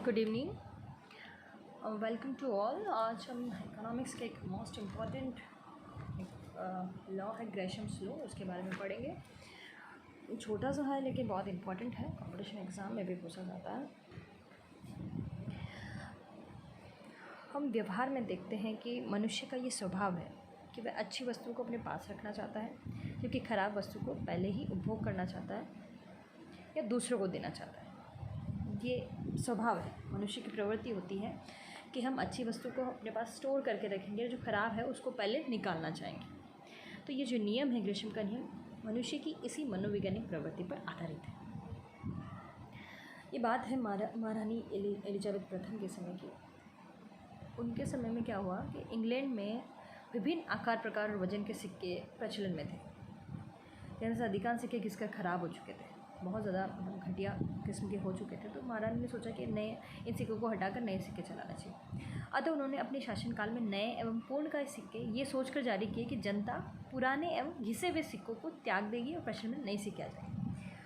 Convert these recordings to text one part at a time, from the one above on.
Good evening, welcome to all. आज हम economics के एक मोस्ट इम्पॉर्टेंट लॉ है ग्रेशम्स लॉ, उसके बारे में पढ़ेंगे। छोटा सा है लेकिन बहुत इम्पॉर्टेंट है, कंपटीशन एग्ज़ाम में भी पूछा जाता है। हम व्यवहार में देखते हैं कि मनुष्य का ये स्वभाव है कि वह अच्छी वस्तु को अपने पास रखना चाहता है, क्योंकि ख़राब वस्तु को पहले ही उपभोग करना चाहता है या दूसरों को देना चाहता है। ये स्वभाव है, मनुष्य की प्रवृत्ति होती है कि हम अच्छी वस्तु को अपने पास स्टोर करके रखेंगे, जो ख़राब है उसको पहले निकालना चाहेंगे। तो ये जो नियम है, ग्रेशम का नियम, मनुष्य की इसी मनोवैज्ञानिक प्रवृत्ति पर आधारित है। ये बात है महारानी एलिजाबेथ प्रथम के समय की। उनके समय में क्या हुआ कि इंग्लैंड में विभिन्न आकार, प्रकार और वजन के सिक्के प्रचलन में थे। जिनमें से अधिकांश सिक्के घिसकर ख़राब हो चुके थे, बहुत ज़्यादा घटिया किस्म के हो चुके थे। तो महारानी ने सोचा कि नए इन सिक्कों को हटाकर नए सिक्के चलाना चाहिए। अतः उन्होंने अपने शासनकाल में नए एवं पूर्णकाय सिक्के ये सोचकर जारी किए कि जनता पुराने एवं घिसे हुए सिक्कों को त्याग देगी और प्रचलन में नए सिक्के आ जाएंगे।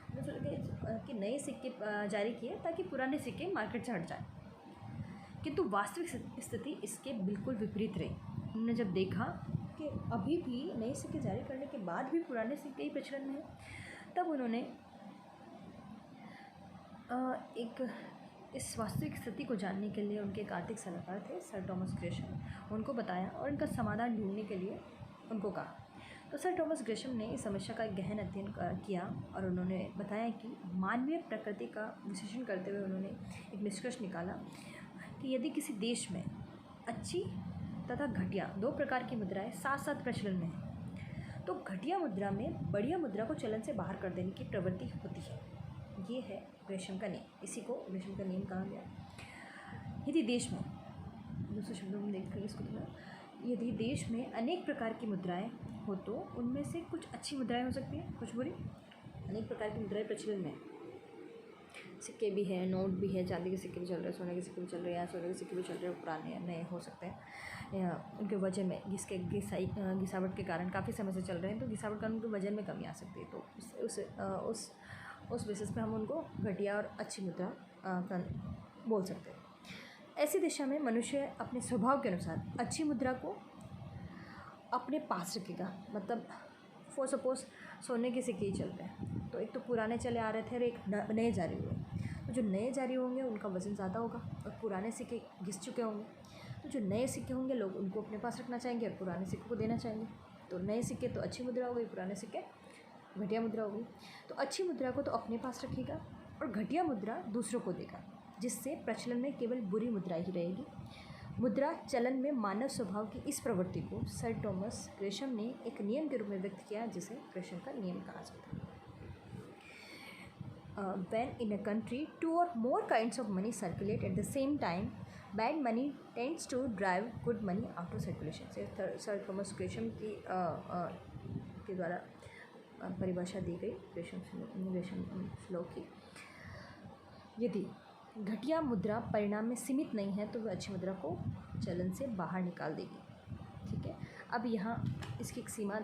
उन्होंने सोचा कि नए सिक्के जारी किए ताकि पुराने सिक्के मार्केट से हट जाए, किंतु वास्तविक स्थिति इसके बिल्कुल विपरीत रही। उन्होंने जब देखा कि अभी भी नए सिक्के जारी करने के बाद भी पुराने सिक्के ही प्रचलन में हैं, तब उन्होंने इस वास्तविक स्थिति को जानने के लिए उनके एक आर्थिक सलाहकार थे सर टॉमस ग्रेशम, उनको बताया और इनका समाधान ढूंढने के लिए उनको कहा। तो सर टॉमस ग्रेशम ने इस समस्या का एक गहन अध्ययन किया और उन्होंने बताया कि मानवीय प्रकृति का विश्लेषण करते हुए उन्होंने एक निष्कर्ष निकाला कि यदि किसी देश में अच्छी तथा घटिया दो प्रकार की मुद्राएं साथ साथ प्रचलन में हैं, तो घटिया मुद्रा में बढ़िया मुद्रा को चलन से बाहर कर देने की प्रवृत्ति होती है। ये है ग्रेशम का नियम, इसी को ग्रेशम का नियम कहा गया। यदि देश में, दूसरे शब्दों में देखकर इसको, यदि देश में अनेक प्रकार की मुद्राएं हो तो उनमें से कुछ अच्छी मुद्राएं हो सकती हैं, कुछ बुरी। अनेक प्रकार की मुद्राएं प्रचलन में, सिक्के भी हैं, नोट भी है, चांदी के सिक्के भी चल रहे हैं, सोने के सिक्के भी चल रहे हैं, सोने के सिक्के भी चल रहे हैं, पुराने नए हो सकते हैं। उनके वजन में घिसावट के कारण काफ़ी समय से चल रहे हैं, तो घिसावट के कारण उनके वजन में कमी आ सकती है। तो उस बेसिस पे हम उनको घटिया और अच्छी मुद्रा बोल सकते हैं। ऐसी दिशा में मनुष्य अपने स्वभाव के अनुसार अच्छी मुद्रा को अपने पास रखेगा। मतलब फॉर सपोज सोने के सिक्के ही चल रहे हैं, तो एक तो पुराने चले आ रहे थे और एक नए जारी हुए। तो जो नए जारी होंगे उनका वज़न ज़्यादा होगा और पुराने सिक्के घिस चुके होंगे। तो जो नए सिक्के होंगे लोग उनको अपने पास रखना चाहेंगे और पुराने सिक्कों को देना चाहेंगे। तो नए सिक्के तो अच्छी मुद्रा हो गई, पुराने सिक्के घटिया मुद्रा हो गई। तो अच्छी मुद्रा को तो अपने पास रखेगा और घटिया मुद्रा दूसरों को देगा, जिससे प्रचलन में केवल बुरी मुद्रा ही रहेगी। मुद्रा चलन में मानव स्वभाव की इस प्रवृत्ति को सर टॉमस ग्रेशम ने एक नियम के रूप में व्यक्त किया, जिसे ग्रेशम का नियम कहा जाता है। When in a country two or more kinds of money circulate at the same time, bad money tends to drive good money out of circulation। से सर टॉमस ग्रेशम के द्वारा परिभाषा दी गई ग्रेशम लॉ की। यदि घटिया मुद्रा परिणाम में सीमित नहीं है तो वह अच्छी मुद्रा को चलन से बाहर निकाल देगी। ठीक है, अब यहाँ इसकी एक सीमा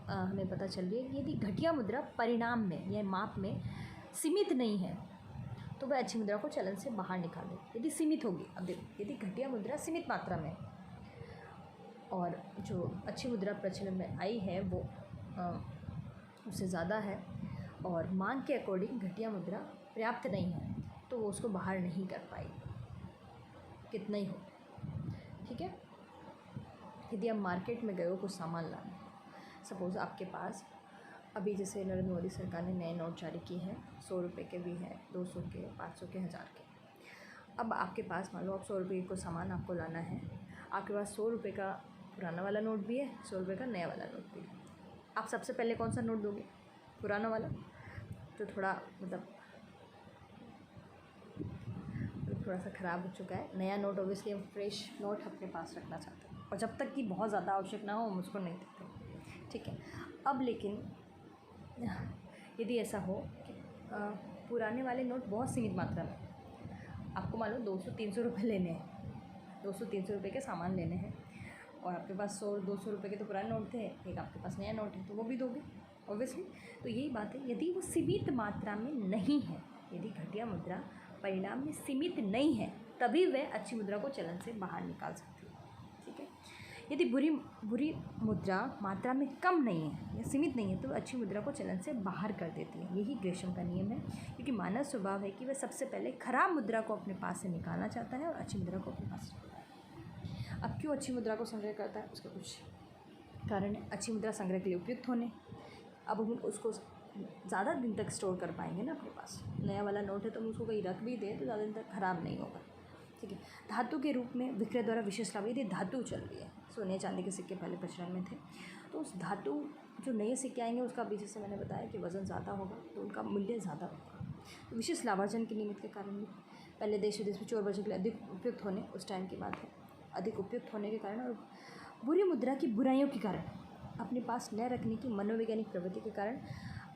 हमें पता चल रही है कि यदि घटिया मुद्रा परिणाम में या माप में सीमित नहीं है तो वह अच्छी मुद्रा को चलन से बाहर निकाल देगी। यदि सीमित होगी, अब देखो, यदि घटिया मुद्रा सीमित मात्रा में और जो अच्छी मुद्रा प्रचलन में आई है वो उससे ज़्यादा है और मांग के अकॉर्डिंग घटिया मुद्रा पर्याप्त नहीं है, तो वो उसको बाहर नहीं कर पाएगी, कितना ही हो। ठीक है, यदि आप मार्केट में गए हो कुछ सामान लाने, सपोज़ आपके पास अभी जैसे नरेंद्र मोदी सरकार ने नए नोट जारी किए हैं, 100 रुपये के भी हैं, 200 के, 500 के, 1000 के। अब आपके पास मान लो आप 100 रुपये को सामान आपको लाना है, आपके पास 100 रुपये का पुराना वाला नोट भी है, 100 रुपये का नया वाला नोट भी है। आप सबसे पहले कौन सा नोट दोगे? पुराना वाला, जो थोड़ा थोड़ा सा ख़राब हो चुका है। नया नोट ऑब्वियसली हम फ्रेश नोट अपने पास रखना चाहते हैं, और जब तक कि बहुत ज़्यादा आवश्यक ना हो हम उसको नहीं देते। ठीक है, अब लेकिन यदि ऐसा हो कि पुराने वाले नोट बहुत सीमित मात्रा में, आपको मान लो 200-300 रुपये लेने हैं, 200-300 रुपये के सामान लेने हैं और आपके पास 100-200 रुपये के तो पुराने नोट थे, एक आपके पास नया नोट है, तो वो भी दोगे ऑब्वियसली। तो यही बात है, यदि वो सीमित मात्रा में नहीं है, यदि घटिया मुद्रा परिणाम में सीमित नहीं है तभी वह अच्छी मुद्रा को चलन से बाहर निकाल सकती है। ठीक है, यदि बुरी मुद्रा मात्रा में कम नहीं है या सीमित नहीं है तो अच्छी मुद्रा को चलन से बाहर कर देती है। यही ग्रेशम का नियम है, क्योंकि मानव स्वभाव है कि वह सबसे पहले खराब मुद्रा को अपने पास से निकालना चाहता है और अच्छी मुद्रा को अपने पास रखता है। अब क्यों अच्छी मुद्रा को संग्रह करता है, उसका कुछ कारण है। अच्छी मुद्रा संग्रह के लिए उपयुक्त होने, अब हम उसको ज़्यादा दिन तक स्टोर कर पाएंगे ना अपने पास। नया वाला नोट है तो हम उसको कहीं रख भी दें तो ज़्यादा दिन तक ख़राब नहीं होगा। ठीक है, धातु के रूप में विक्रय द्वारा विशेष लाभ, यदि धातु चल रही है, सोने चांदी के सिक्के पहले प्रचलन में थे, तो उस धातु जो नए सिक्के आएंगे उसका भी, जैसे मैंने बताया कि वज़न ज़्यादा होगा तो उनका मूल्य ज़्यादा होगा। तो विशेष लाभार्जन के निमित्त के कारण भी पहले देश विदेश में चोर बचत के लिए अधिक उपयुक्त होने, उस टाइम की बात है, अधिक उपयुक्त होने के कारण और बुरी मुद्रा की बुराइयों के कारण, अपने पास न रखने की मनोवैज्ञानिक प्रवृत्ति के कारण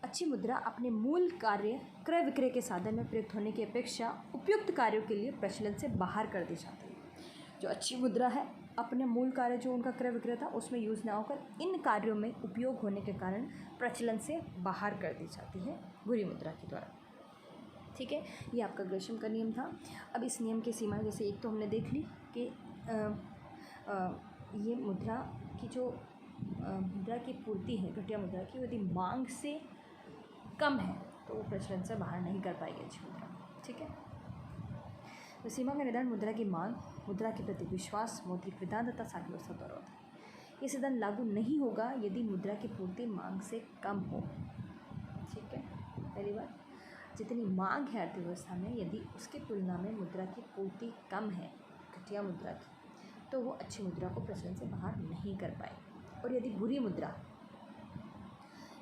अच्छी मुद्रा अपने मूल कार्य क्रय विक्रय के साधन में प्रयुक्त होने की अपेक्षा उपयुक्त कार्यों के लिए प्रचलन से बाहर कर दी जाती है। जो अच्छी मुद्रा है अपने मूल कार्य जो उनका क्रय विक्रय था उसमें यूज़ ना होकर इन कार्यों में उपयोग होने के कारण प्रचलन से बाहर कर दी जाती है बुरी मुद्रा के द्वारा। ठीक है, ये आपका ग्रेशम का नियम था। अब इस नियम की सीमा, जैसे एक तो हमने देख ली कि ये मुद्रा की जो मुद्रा की पूर्ति है, घटिया मुद्रा की, यदि मांग से कम है तो वो प्रचलन से बाहर नहीं कर पाएगी अच्छी मुद्रा। ठीक है, तो सीमा का निर्धारण मुद्रा की मांग, मुद्रा के प्रति विश्वास, मौद्रिक विधान तथा साख व्यवस्था द्वारा होता है। ये सिद्धांत लागू नहीं होगा यदि मुद्रा की पूर्ति मांग से कम हो। ठीक है, पहली बात, जितनी मांग है अर्थव्यवस्था में, यदि उसकी तुलना में मुद्रा की पूर्ति कम है घटिया मुद्रा की, तो वो अच्छी मुद्रा को प्रचलन से बाहर नहीं कर पाएगी। और यदि बुरी मुद्रा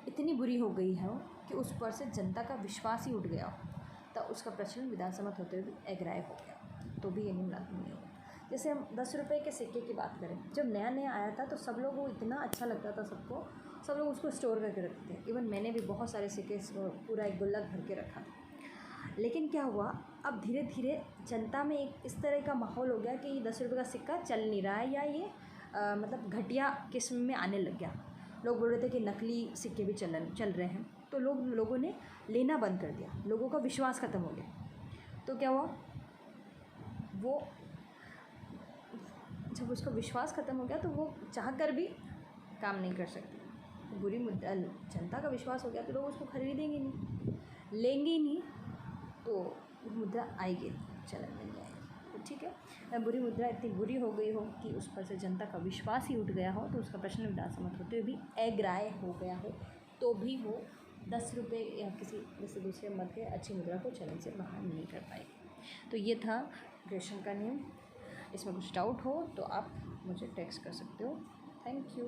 इतनी बुरी हो गई है कि उस पर से जनता का विश्वास ही उठ गया हो, तो उसका प्रचलन विधानसम्मत होते हुए भी अग्राह्य हो गया, तो भी ये नियम लागू नहीं होगा। जैसे हम 10 रुपये के सिक्के की बात करें, जब नया नया आया था तो सब लोग, वो इतना अच्छा लगता था सबको, सब लोग उसको स्टोर करके रखते थे। इवन मैंने भी बहुत सारे सिक्के पूरा एक गुल्लक भर के रखा था। लेकिन क्या हुआ, अब धीरे धीरे जनता में एक इस तरह का माहौल हो गया कि ये 10 रुपये का सिक्का चल नहीं रहा है, या ये मतलब घटिया किस्म में आने लग गया। लोग बोल रहे थे कि नकली सिक्के भी चल रहे हैं, तो लोगों ने लेना बंद कर दिया, लोगों का विश्वास ख़त्म हो गया। तो क्या हुआ, वो जब उसका विश्वास ख़त्म हो गया तो वो चाह कर भी काम नहीं कर सकती। बुरी मुद्रा, जनता का विश्वास हो गया तो लोग उसको खरीदेंगे नहीं, लेंगे ही नहीं, तो मुद्रा आएगी, चलन में नहीं आएगी। तो ठीक है, बुरी मुद्रा इतनी बुरी हो गई हो कि उस पर से जनता का विश्वास ही उठ गया हो, तो उसका प्रश्न विधानसम्मत होते हुए भी अग्राह्य हो गया हो, तो भी वो 10 रुपये या किसी जैसे दूसरे मत के अच्छी मुद्रा को चलन से बाहर नहीं कर पाएगी। तो ये था ग्रेशम का नियम। इसमें कुछ डाउट हो तो आप मुझे टेक्स्ट कर सकते हो। Thank you.